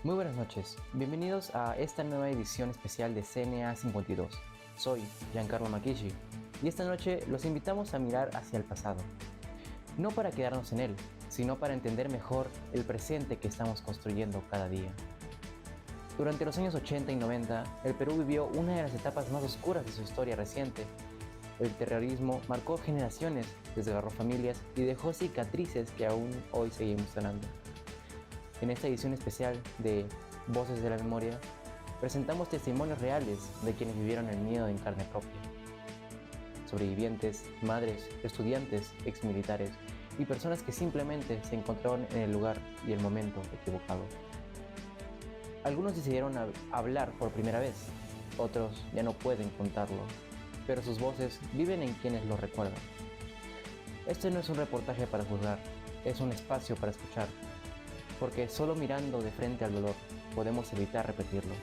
Muy buenas noches, bienvenidos a esta nueva edición especial de CNA 52. Soy Giancarlo Makishi y esta noche los invitamos a mirar hacia el pasado. No para quedarnos en él, sino para entender mejor el presente que estamos construyendo cada día. Durante los años 80 y 90, el Perú vivió una de las etapas más oscuras de su historia reciente. El terrorismo marcó generaciones, desgarró familias y dejó cicatrices que aún hoy seguimos sanando. En esta edición especial de Voces de la Memoria, presentamos testimonios reales de quienes vivieron el miedo en carne propia. Sobrevivientes, madres, estudiantes, exmilitares y personas que simplemente se encontraron en el lugar y el momento equivocado. Algunos decidieron hablar por primera vez, otros ya no pueden contarlo, pero sus voces viven en quienes los recuerdan. Este no es un reportaje para juzgar, es un espacio para escuchar, porque solo mirando de frente al dolor podemos evitar repetirlo.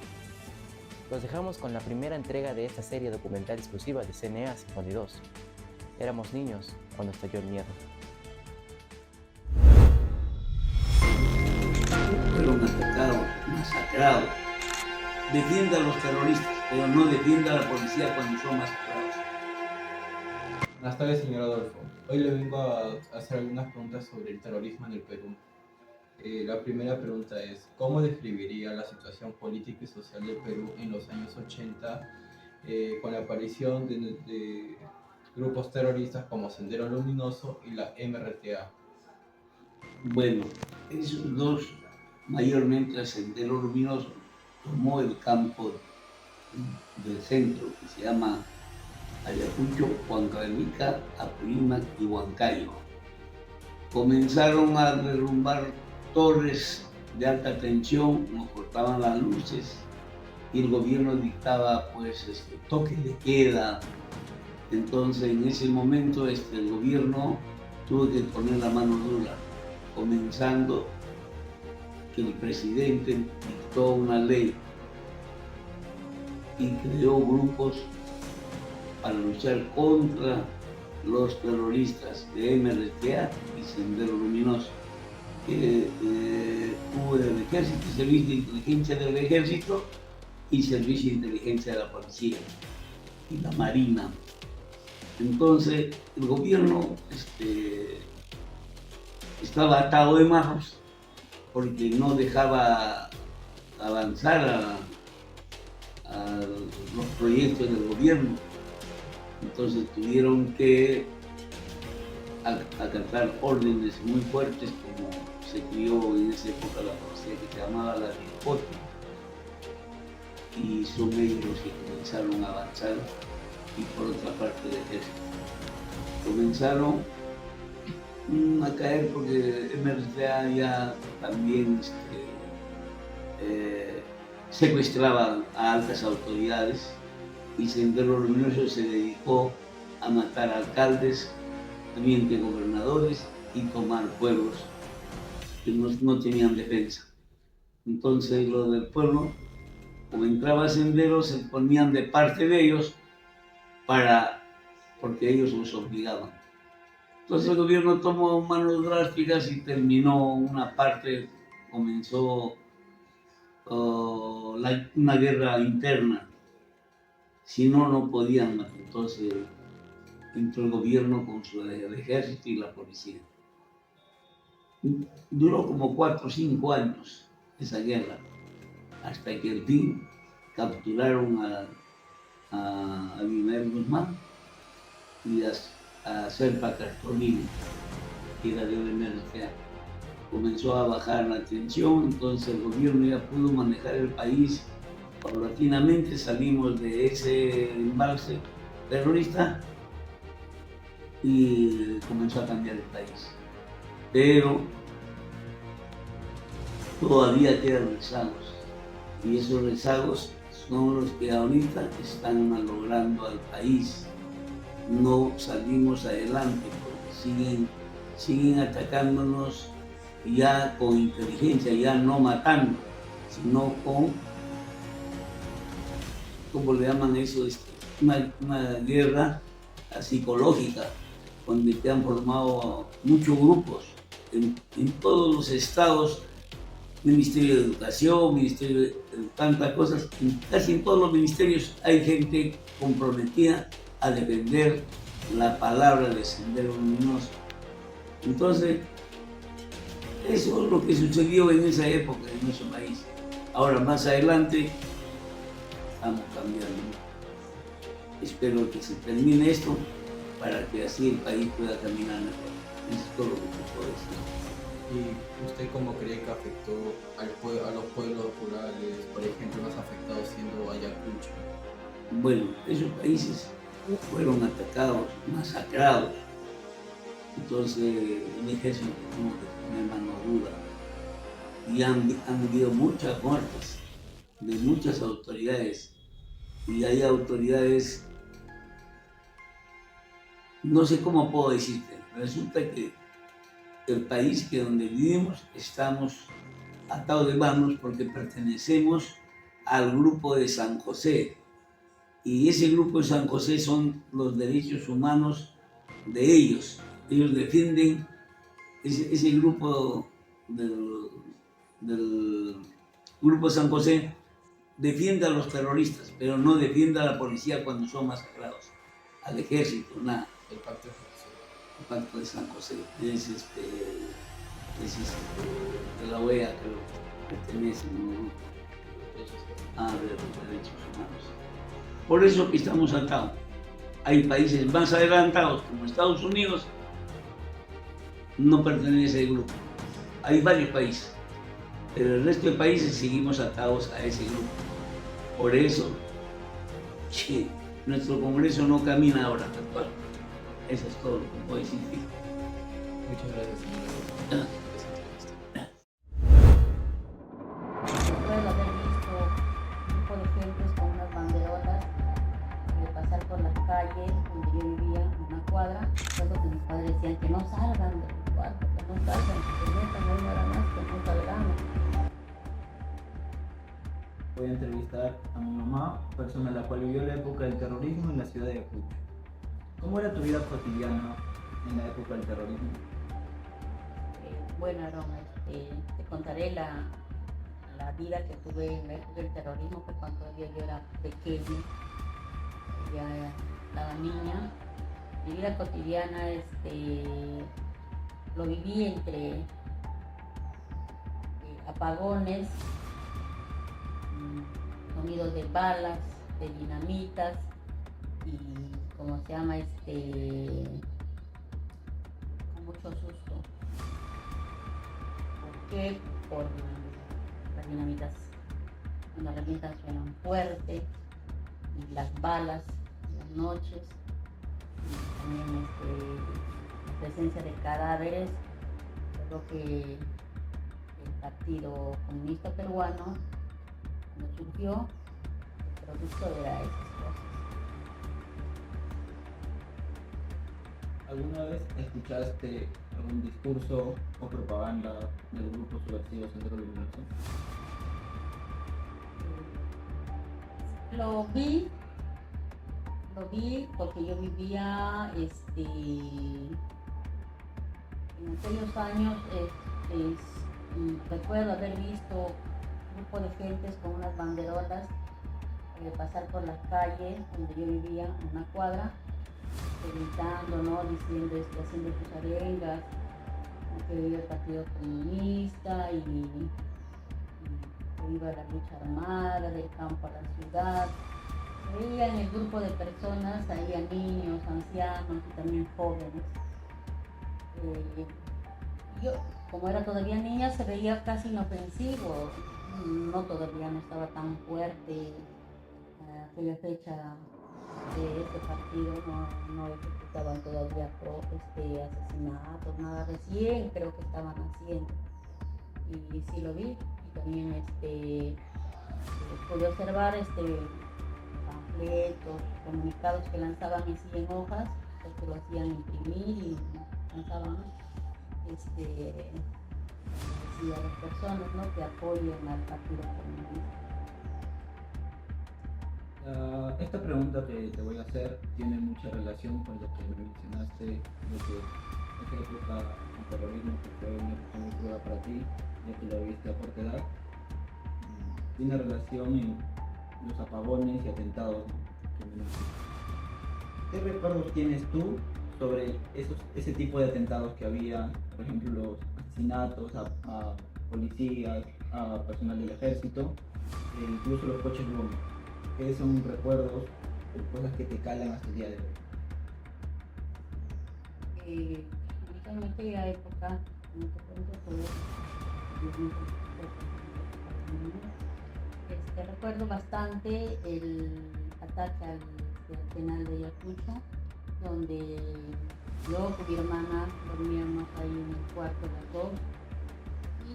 Los dejamos con la primera entrega de esta serie documental exclusiva de CNA 52. Éramos niños cuando estalló el miedo. Fueron atacados, masacrados. Defienda a los terroristas, pero no defienda a la policía cuando son masacrados. Buenas tardes, señor Adolfo. Hoy le vengo a hacer algunas preguntas sobre el terrorismo en el Perú. La primera pregunta es, ¿cómo describiría la situación política y social del Perú en los años 80 con la aparición de grupos terroristas como Sendero Luminoso y la MRTA? Bueno, esos dos, mayormente el Sendero Luminoso, tomó el campo del centro, que se llama Ayacucho, Huancavelica, Apurímac y Huancayo. Comenzaron a derrumbar torres de alta tensión, nos cortaban las luces y el gobierno dictaba toque de queda. Entonces en ese momento el gobierno tuvo que poner la mano dura, comenzando que el presidente dictó una ley y creó grupos para luchar contra los terroristas de MRTA y Sendero Luminoso. Hubo el ejército, servicio de inteligencia del ejército y servicio de inteligencia de la policía y la marina. Entonces el gobierno estaba atado de manos porque no dejaba avanzar a los proyectos del gobierno. Entonces tuvieron que acatar órdenes muy fuertes, como se crió en esa época la policía que se llamaba la DIRCOTE, y son ellos los que comenzaron a avanzar, y por otra parte el ejército. Comenzaron a caer porque MRTA ya también secuestraba a altas autoridades y Sendero Luminoso se dedicó a matar alcaldes, teniente gobernadores y tomar pueblos que no tenían defensa. Entonces los del pueblo, como entraba Sendero, se ponían de parte de ellos porque ellos los obligaban. Entonces el gobierno tomó manos drásticas y terminó una parte, comenzó una guerra interna. Si no, no podían. Entonces entró el gobierno con el ejército y la policía. Duró como 4 o 5 años esa guerra, hasta que al fin capturaron a Abimael Guzmán y a Serpa Cartolini, que era de MRTA. Comenzó a bajar la tensión, entonces el gobierno ya pudo manejar el país. Paulatinamente salimos de ese embalse terrorista y comenzó a cambiar el país. Pero todavía quedan rezagos, y esos rezagos son los que ahorita están malogrando al país. No salimos adelante porque siguen atacándonos ya con inteligencia, ya no matando, sino con, ¿cómo le llaman eso? Una guerra psicológica, donde te han formado muchos grupos en todos los estados. Ministerio de Educación, Ministerio de tantas cosas. Casi en todos los ministerios hay gente comprometida a defender la palabra de Sendero Luminoso. Entonces, eso es lo que sucedió en esa época en nuestro país. Ahora, más adelante, estamos cambiando. Espero que se termine esto para que así el país pueda caminar mejor. Eso es todo lo que te puedo decir. ¿Y usted cómo cree que afectó a los pueblos rurales, por ejemplo, más afectados siendo Ayacucho? Bueno, esos países fueron atacados, masacrados. Entonces, el ejército tuvo que poner mano dura. Y han habido muchas muertes de muchas autoridades. Y hay autoridades, no sé cómo puedo decirte, resulta que el país que donde vivimos estamos atados de manos porque pertenecemos al grupo de San José. Y ese grupo de San José son los derechos humanos de ellos. Ellos defienden ese grupo del grupo San José, defiende a los terroristas, pero no defiende a la policía cuando son masacrados, al ejército, nada. El pacto de San José. El pacto de San José es de la OEA, creo, pertenece a los derechos humanos. Por eso que estamos atados. Hay países más adelantados, como Estados Unidos, no pertenece al grupo. Hay varios países, pero el resto de países seguimos atados a ese grupo. Por eso, nuestro Congreso no camina ahora, actual. Eso es todo lo que puedo decir. Muchas gracias, señor. Recuerdo haber visto un grupo de gentes con unas banderolas pasar por las calles donde yo vivía, en una cuadra. Recuerdo que mis padres decían que no salgan del cuarto, que no salgan, que metan, no era más, que no salgamos. Voy a entrevistar a mi mamá, persona la cual vivió la época del terrorismo en la ciudad de Ayacucho. ¿Cómo era tu vida cotidiana en la época del terrorismo? Bueno, Aaron, te contaré la vida que tuve en la época del terrorismo, que cuando yo era pequeña, ya estaba niña. Mi vida cotidiana lo viví entre apagones, sonidos de balas, de dinamitas y ¿cómo se llama? Con mucho susto. ¿Por qué? Por las dinamitas. Cuando las dinamitas suenan fuerte y las balas en las noches. Y también la presencia de cadáveres. Creo que el Partido Comunista Peruano, cuando surgió, el producto era esas cosas. ¿Alguna vez escuchaste algún discurso o propaganda del grupo subversivo Sendero Luminoso? Lo vi porque yo vivía en aquellos años. Recuerdo haber visto un grupo de gentes con unas banderolas pasar por las calles donde yo vivía, en una cuadra, gritando, ¿no? Diciendo, haciendo sus arengas, que viva el Partido Comunista y que viva la lucha armada, del campo a la ciudad. Veía en el grupo de personas, había niños, ancianos y también jóvenes. Yo, como era todavía niña, se veía casi inofensivo, no todavía no estaba tan fuerte aquella fecha de este partido, no ejecutaban todavía asesinatos, nada, recién creo que estaban haciendo. Y sí lo vi, y también pude observar panfletos, comunicados que lanzaban así en hojas, que lo hacían imprimir y lanzaban a las personas, ¿no?, que apoyen al Partido Comunista. Esta pregunta que te voy a hacer tiene mucha relación con lo que me mencionaste, de que esa época del terrorismo que fue una época muy cruda para ti, ya que lo viste a corta edad, tiene relación en los apagones y atentados, ¿no? que mencionaste. ¿Qué recuerdos tienes tú sobre ese tipo de atentados que había, por ejemplo, los asesinatos a policías, a personal del ejército, e incluso los coches bomba? ¿Qué son recuerdos o cosas que te calan hasta el día de hoy? En aquella época, como te cuento, recuerdo bastante el ataque al penal de Ayacucho, donde yo con mi hermana dormíamos ahí en el cuarto las dos,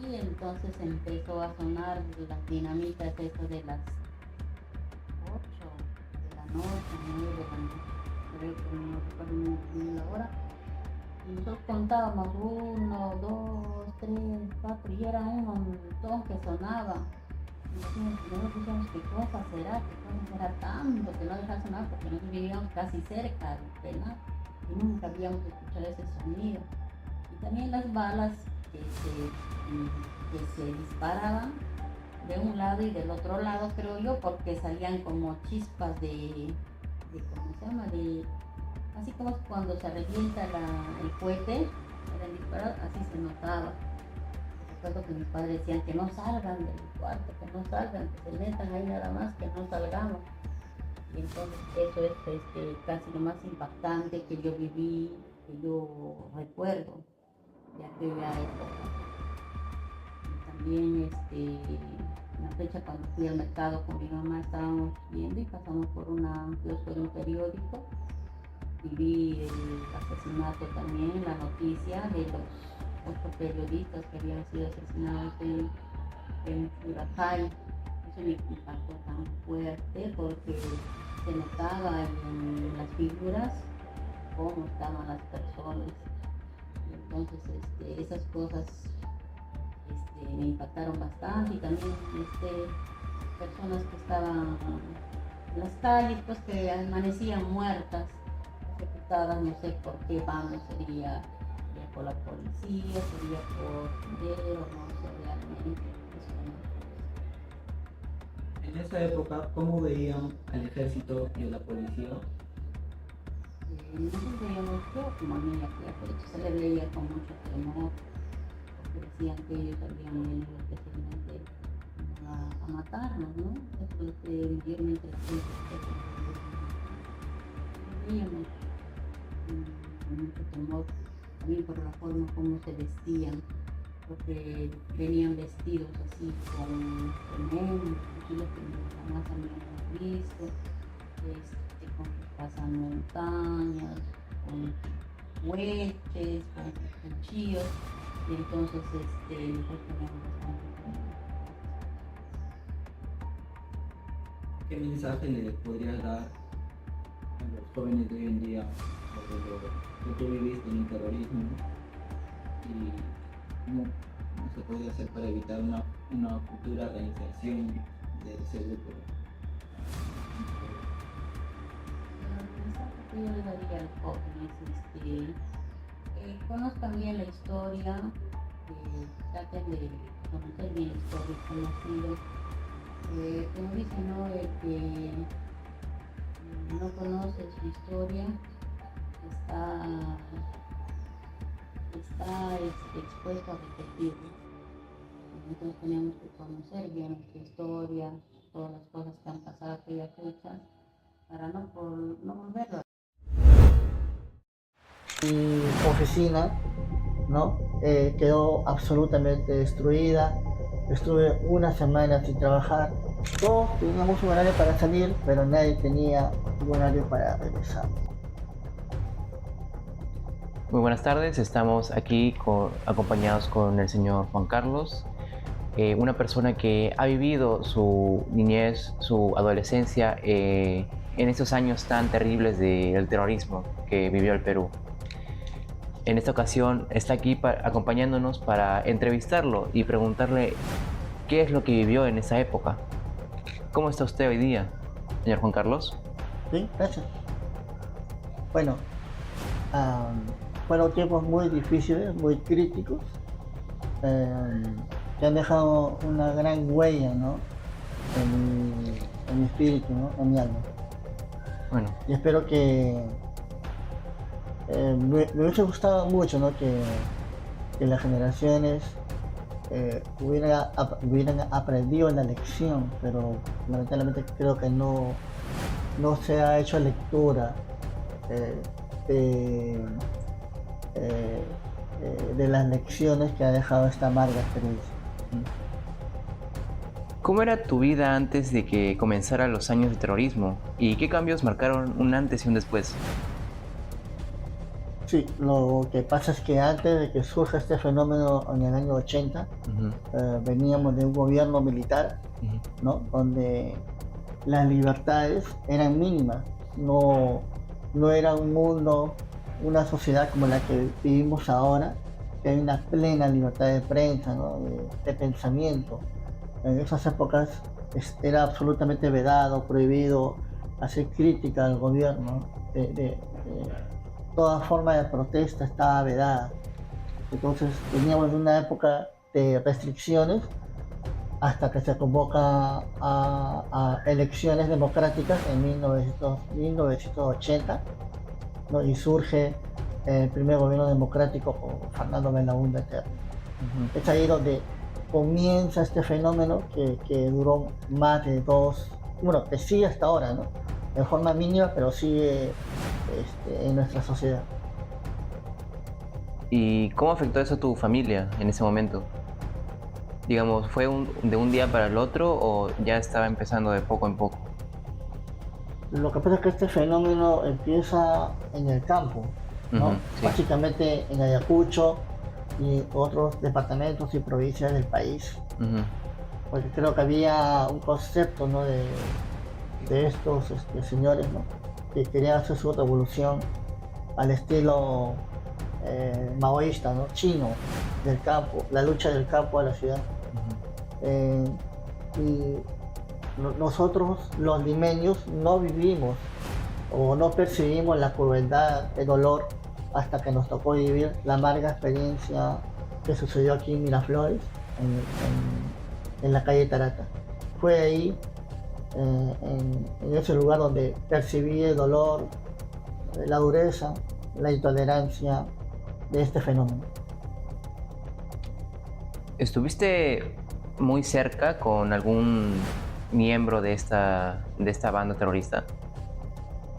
y entonces empezó a sonar las dinamitas esas de las 8 de la noche, 9 de la noche, creo que no recuerdo muy bien la hora. Y nosotros contábamos 1, 2, 3, 4 y era un montón que sonaba. Y nosotros decíamos, ¿qué cosa será? ¿Qué cosa será tanto que no deja sonar? Porque nosotros vivíamos casi cerca del penal y nunca habíamos escuchado ese sonido. Y también las balas que se disparaban de un lado y del otro lado, creo yo, porque salían como chispas ¿cómo se llama? Así como cuando se revienta el cohete, era disparado, así se notaba. Recuerdo que mis padres decían que no salgan del cuarto, que no salgan, que se metan ahí nada más, que no salgamos. Y entonces eso es casi lo más impactante que yo viví, que yo recuerdo de aquella época. Y también en la fecha cuando fui al mercado con mi mamá estábamos viendo y pasamos por un kiosco de un periódico y vi el asesinato también, la noticia de los 8 periodistas que habían sido asesinados en Churacay. Eso me impactó tan fuerte porque se notaba en las figuras cómo estaban las personas. Y entonces esas cosas me impactaron bastante, y también personas que estaban en las calles, pues que amanecían muertas, ejecutadas, no sé por qué bando sería por la policía, sería por dinero, no sé realmente. En esa época, ¿cómo veían al ejército y a la policía? Nosotros veíamos, yo como niña, que se le veía con mucho temor, porque decían que ellos habían venido especialmente a matarnos, ¿no? Eso es lo que mayormente la gente veíamos con mucho temor, también por la forma como se vestían, porque venían vestidos así con mochilas que jamás habíamos visto, con sus pasamontañas, con hueches, con cuchillos, y entonces nosotros teníamos bastante temor. ¿Qué mensaje le podrías dar a los jóvenes de hoy en día sobre lo que tú viviste en el terrorismo y cómo se podría hacer para evitar una futura reinserción de ese grupo? El mensaje que yo le daría a los jóvenes que conozcan bien la historia, que traten de conocer bien la historia, conocidos. Como dicen, ¿no? El que no conoce su historia está expuesto a repetirlo. Nosotros tenemos que conocer bien nuestra historia, todas las cosas que han pasado aquella fecha, para no volverlo. Mi oficina, ¿no? Quedó absolutamente destruida. Estuve una semana sin trabajar. Todos teníamos un horario para salir, pero nadie tenía un horario para regresar. Muy buenas tardes, estamos aquí acompañados con el señor Juan Carlos, una persona que ha vivido su niñez, su adolescencia en estos años tan terribles del terrorismo que vivió el Perú. En esta ocasión está aquí acompañándonos para entrevistarlo y preguntarle qué es lo que vivió en esa época. ¿Cómo está usted hoy día, señor Juan Carlos? Sí, gracias. Bueno, fueron tiempos muy difíciles, muy críticos. que han dejado una gran huella, ¿no? En mi espíritu, ¿no? En mi alma. Bueno, Y espero que me hubiese gustado mucho, ¿no? Que las generaciones hubieran aprendido la lección, pero lamentablemente creo que no se ha hecho lectura eh, de, eh, de las lecciones que ha dejado esta amarga experiencia. ¿cómo era tu vida antes de que comenzaran los años de terrorismo? ¿Y qué cambios marcaron un antes y un después? Sí, lo que pasa es que antes de que surja este fenómeno en el año 80, Ujú, veníamos de un gobierno militar, ujú, ¿no? Donde las libertades eran mínimas, no, no era un mundo, una sociedad como la que vivimos ahora, que hay una plena libertad de prensa, ¿no? De pensamiento. En esas épocas era absolutamente vedado, prohibido hacer crítica al gobierno, toda forma de protesta estaba vedada. Entonces veníamos de una época de restricciones hasta que se convoca a elecciones democráticas en 1980, ¿no? Y surge el primer gobierno democrático con Fernando Belaúnde Terry. ujú. Es ahí donde comienza este fenómeno que duró más de bueno, que sigue hasta ahora, ¿no? De forma mínima, pero sigue en nuestra sociedad. ¿Y cómo afectó eso a tu familia en ese momento? Digamos, ¿fue de un día para el otro o ya estaba empezando de poco en poco? Lo que pasa es que este fenómeno empieza en el campo, ¿no? Ujú, sí. Básicamente en Ayacucho y otros departamentos y provincias del país, Ujú, porque creo que había un concepto, ¿no? de estos señores, ¿no? Que querían hacer su revolución al estilo maoísta, ¿no? Chino, del campo, la lucha del campo a la ciudad. ujú. Eh, y nosotros los limeños no vivimos o no percibimos la crueldad, el dolor, hasta que nos tocó vivir la amarga experiencia que sucedió aquí en Miraflores, en la calle Tarata. Fue ahí, en ese lugar donde percibí el dolor, la dureza, la intolerancia de este fenómeno. ¿Estuviste muy cerca con algún miembro de esta banda terrorista?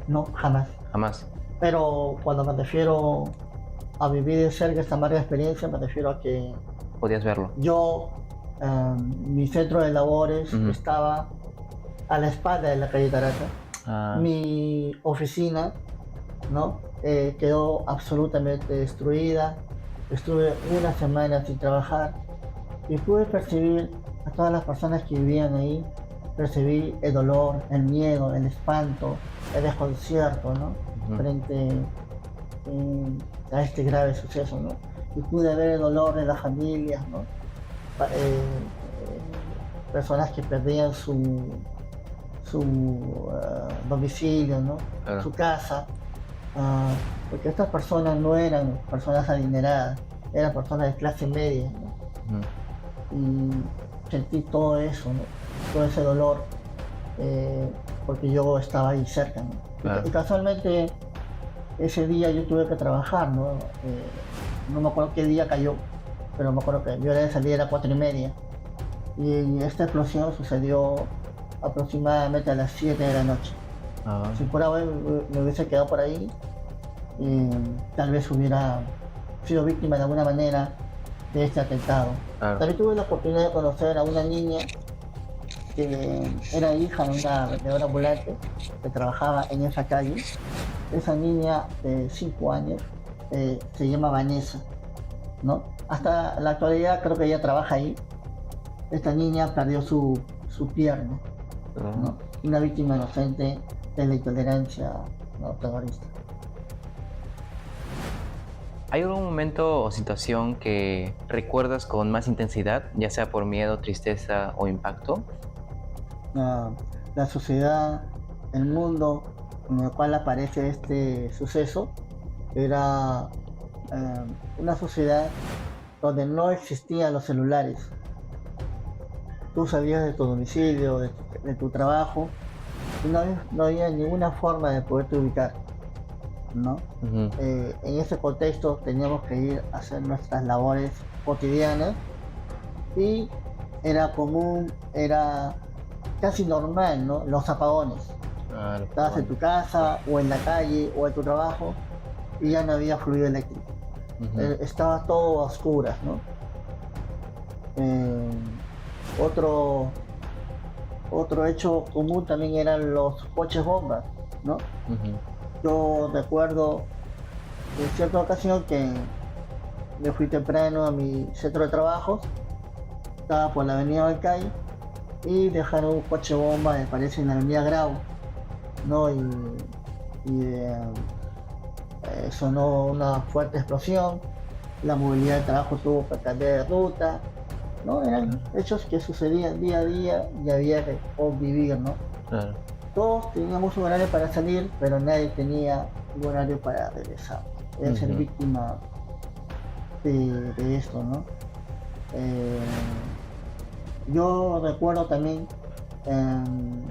No, jamás. Jamás. Pero cuando me refiero a vivir de cerca esta amarga experiencia, me refiero a que Podías verlo. yo, mi centro de labores Ujú. estaba a la espalda de la calle Tarata. Ah, Mi oficina, ¿no? Quedó absolutamente destruida. Estuve una semana sin trabajar y pude percibir a todas las personas que vivían ahí. Percibí el dolor, el miedo, el espanto, el desconcierto, ¿no? ujú, Frente a este grave suceso, ¿no? Y pude ver el dolor de las familias, ¿no? Personas que perdían su domicilio, ¿no? claro. Su casa, porque estas personas no eran personas adineradas, eran personas de clase media, ¿no? Ujú, Y sentí todo eso, ¿no? Todo ese dolor, porque yo estaba ahí cerca, ¿no? claro. Y casualmente ese día yo tuve que trabajar, ¿no? No me acuerdo qué día cayó, pero me acuerdo que mi hora de salida era 4:30 y esta explosión sucedió aproximadamente a las 7 de la noche. Ah, Si por ahora me hubiese quedado por ahí, tal vez hubiera sido víctima de alguna manera de este atentado. claro. También tuve la oportunidad de conocer a una niña que era hija de una vendedora ambulante que trabajaba en esa calle. Esa niña de 5 años se llama Vanessa, ¿no? Hasta la actualidad creo que ella trabaja ahí. Esta niña perdió su pierna, ¿no? Una víctima inocente de la intolerancia, ¿no? terrorista. ¿Hay algún momento o situación que recuerdas con más intensidad, ya sea por miedo, tristeza o impacto? La sociedad, el mundo en el cual aparece este suceso era una sociedad donde no existían los celulares, tú salías de tu domicilio, de tu trabajo, y no había ninguna forma de poderte ubicar, ¿no? Ujú. En ese contexto teníamos que ir a hacer nuestras labores cotidianas y era común, era casi normal, ¿no? Los apagones. Claro, Estabas en tu casa o en la calle o en tu trabajo y ya no había fluido eléctrico. ujú, Estaba todo a oscuras, ¿no? Eh, otro, otro hecho común también eran los coches bombas, ¿no? ujú, Yo recuerdo en cierta ocasión que me fui temprano a mi centro de trabajo, estaba por la avenida Balcay y dejaron un coche bomba, me parece, en la avenida Grau, ¿no? Y sonó una fuerte explosión, la movilidad de trabajo tuvo que cambiar de ruta, ¿no? Eran claro, hechos que sucedían día a día y había que convivir, ¿no? claro. Todos teníamos un horario para salir, pero nadie tenía un horario para regresar. Era ser Ujú, víctima de esto, ¿no? Eh, yo recuerdo también em,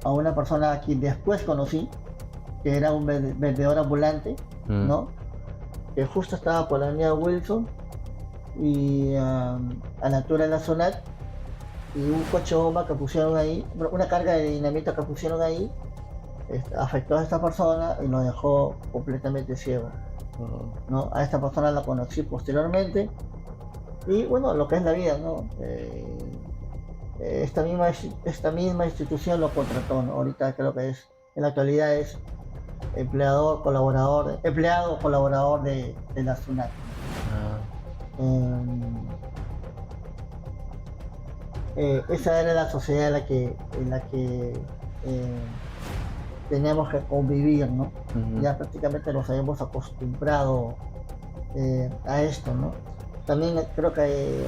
a una persona a quien después conocí, que era un vendedor ambulante, mm, ¿no? Que justo estaba por la avenida Wilson y a la altura de la zona y un coche bomba que pusieron ahí, una carga de dinamita que pusieron ahí, afectó a esta persona y lo dejó completamente ciego, oh, ¿no? A esta persona la conocí posteriormente y bueno, lo que es la vida, ¿no? Esta misma institución lo contrató, ¿no? Ahorita creo que en la actualidad es empleado o colaborador de la SUNAT, ¿no? ah, Em, esa era la sociedad en la que teníamos que convivir, ¿no? ujú, Ya prácticamente nos habíamos acostumbrado a esto, ¿no? También creo que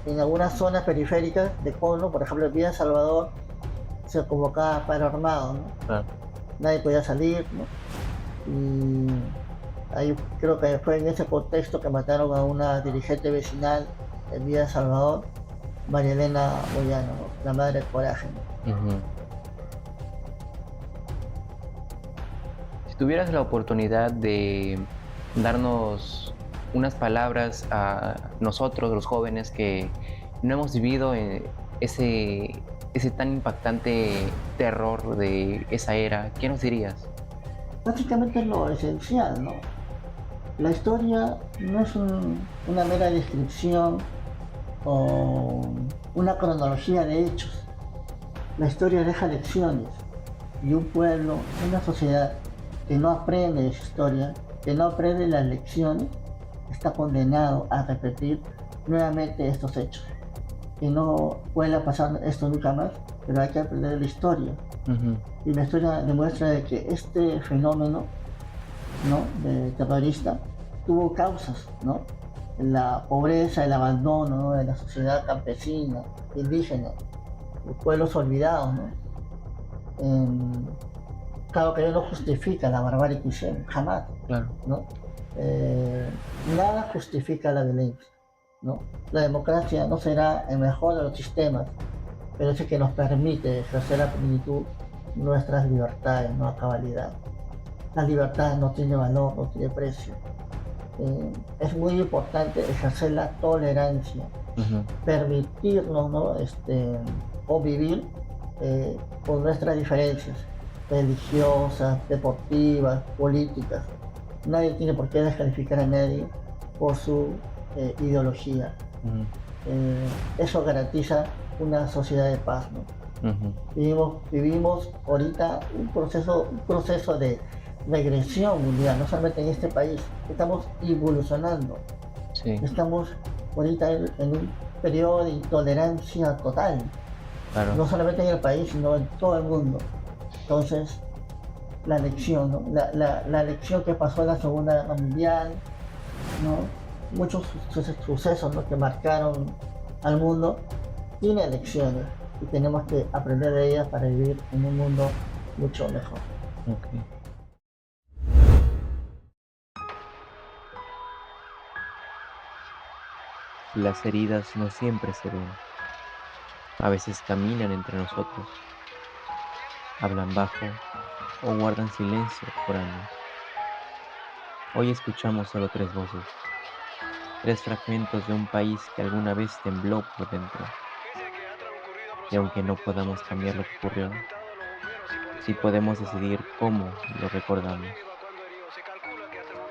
en algunas zonas periféricas de Cono, por ejemplo en Villa Salvador, se convocaba paro armado, ¿no? claro. Nadie podía salir, ¿no? Y ahí creo que fue en ese contexto que mataron a una dirigente vecinal en Villa Salvador, María Elena Moyano, ¿no? La madre del coraje, ¿no? Ujú. Si tuvieras la oportunidad de darnos unas palabras a nosotros, los jóvenes, que no hemos vivido ese tan impactante terror de esa era, ¿qué nos dirías? Básicamente es lo esencial, ¿no? La historia no es una mera descripción o una cronología de hechos. La historia deja lecciones y un pueblo, una sociedad que no aprende de su historia, que no aprende las lecciones, está condenado a repetir nuevamente estos hechos. Que no vuelva a pasar esto nunca más, pero hay que aprender de la historia. Ujú, Y la historia demuestra de que este fenómeno, ¿no? de terrorista tuvo causas, ¿no? La pobreza, el abandono, ¿no? de la sociedad campesina, indígena, los pueblos olvidados, ¿no? Em, claro que ello no justifica la barbarie que hicieron, jamás, claro. ¿no? Eh, nada justifica la violencia, ¿no? La democracia no será el mejor de los sistemas, pero es el que nos permite ejercer a plenitud nuestras libertades, no a cabalidad. La libertad no tiene valor, no tiene precio. Es muy importante ejercer la tolerancia, Ujú, permitirnos, ¿no? Convivir con nuestras diferencias religiosas, deportivas, políticas. Nadie tiene por qué descalificar a nadie por su ideología. ujú, Eso garantiza una sociedad de paz, ¿no? ujú. Vivimos ahorita un proceso de regresión mundial, no solamente en este país, estamos evolucionando, Sí, estamos ahorita en un periodo de intolerancia total, claro. no solamente en el país, sino en todo el mundo. Entonces, la lección, ¿no? La lección que pasó en la Segunda Guerra Mundial, ¿no? Muchos sucesos, ¿no? que marcaron al mundo, tiene lecciones y tenemos que aprender de ellas para vivir en un mundo mucho mejor. Ok. Las heridas no siempre se ven, A veces caminan entre nosotros, hablan bajo o guardan silencio por años. Hoy escuchamos solo tres voces, tres fragmentos de un país que alguna vez tembló por dentro. Y aunque no podamos cambiar lo que ocurrió, sí podemos decidir cómo lo recordamos.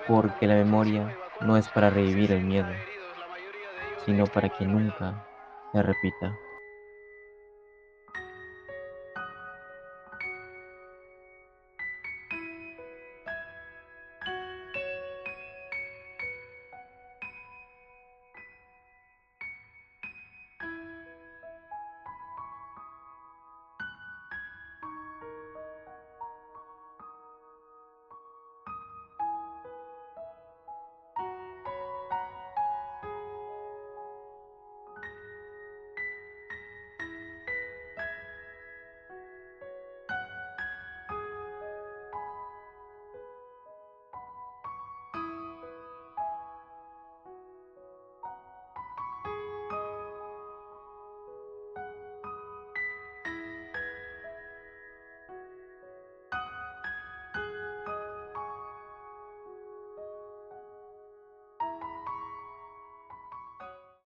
Porque la memoria no es para revivir el miedo, sino para que nunca se repita.